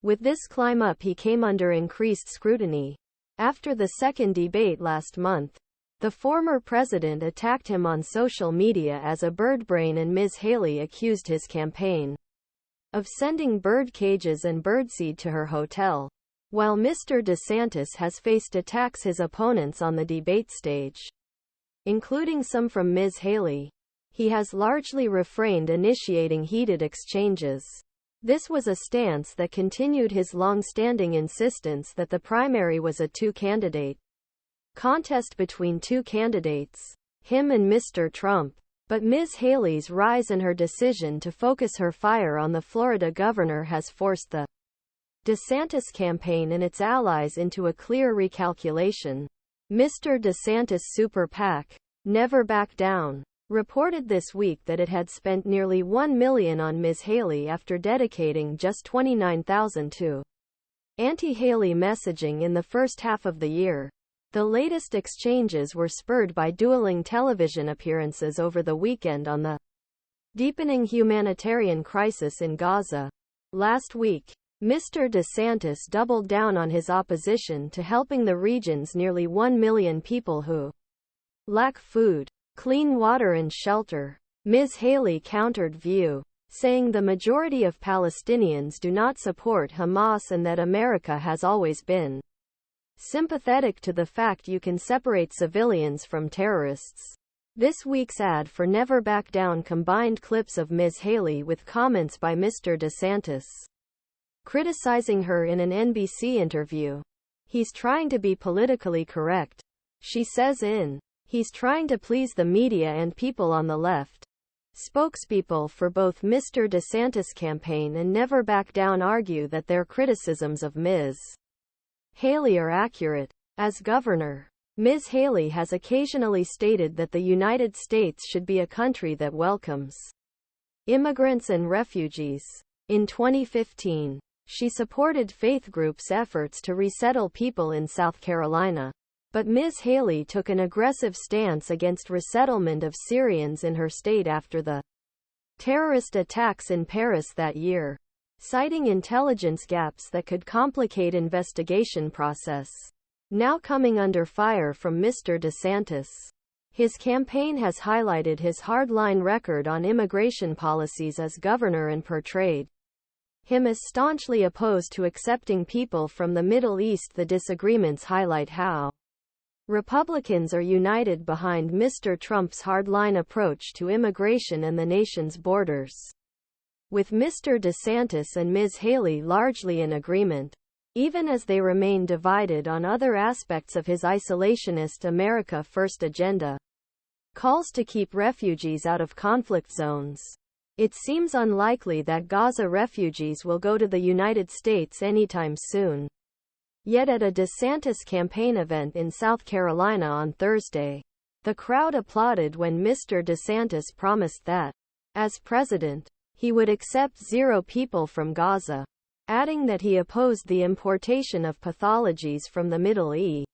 With this climb up, he came under increased scrutiny. After the second debate last month, the former president attacked him on social media as a birdbrain, and Ms. Haley accused his campaign of sending bird cages and birdseed to her hotel. While Mr. DeSantis has faced attacks his opponents on the debate stage, including some from Ms. Haley, he has largely refrained initiating heated exchanges. This was a stance that continued his long-standing insistence that the primary was a two-candidate contest between two candidates, him and Mr. Trump. But Ms. Haley's rise and her decision to focus her fire on the Florida governor has forced the DeSantis campaign and its allies into a clear recalculation. Mr. DeSantis' super PAC, Never Back Down, reported this week that it had spent nearly $1 million on Ms. Haley after dedicating just $29,000 to anti-Haley messaging in the first half of the year. The latest exchanges were spurred by dueling television appearances over the weekend on the deepening humanitarian crisis in Gaza. Last week, Mr. DeSantis doubled down on his opposition to helping the region's nearly 1 million people who lack food, clean water and shelter. Ms. Haley countered view, saying the majority of Palestinians do not support Hamas and that America has always been sympathetic to the fact you can separate civilians from terrorists. This week's ad for Never Back Down combined clips of Ms. Haley with comments by Mr. DeSantis criticizing her in an NBC interview. "He's trying to be politically correct," she says "He's trying to please the media and people on the left." Spokespeople for both Mr. DeSantis' campaign and Never Back Down argue that their criticisms of Ms. Haley are accurate. As governor, Ms. Haley has occasionally stated that the United States should be a country that welcomes immigrants and refugees. In 2015, she supported faith groups' efforts to resettle people in South Carolina. But Ms. Haley took an aggressive stance against resettlement of Syrians in her state after the terrorist attacks in Paris that year, citing intelligence gaps that could complicate investigation process. Now coming under fire from Mr. DeSantis, his campaign has highlighted his hardline record on immigration policies as governor and portrayed him as staunchly opposed to accepting people from the Middle East. The disagreements highlight how Republicans are united behind Mr. Trump's hardline approach to immigration and the nation's borders, with Mr. DeSantis and Ms. Haley largely in agreement, even as they remain divided on other aspects of his isolationist America First agenda. Calls to keep refugees out of conflict zones. It seems unlikely that Gaza refugees will go to the United States anytime soon. Yet at a DeSantis campaign event in South Carolina on Thursday, the crowd applauded when Mr. DeSantis promised that, as president, he would accept 0 people from Gaza, adding that he opposed the importation of pathologies from the Middle East.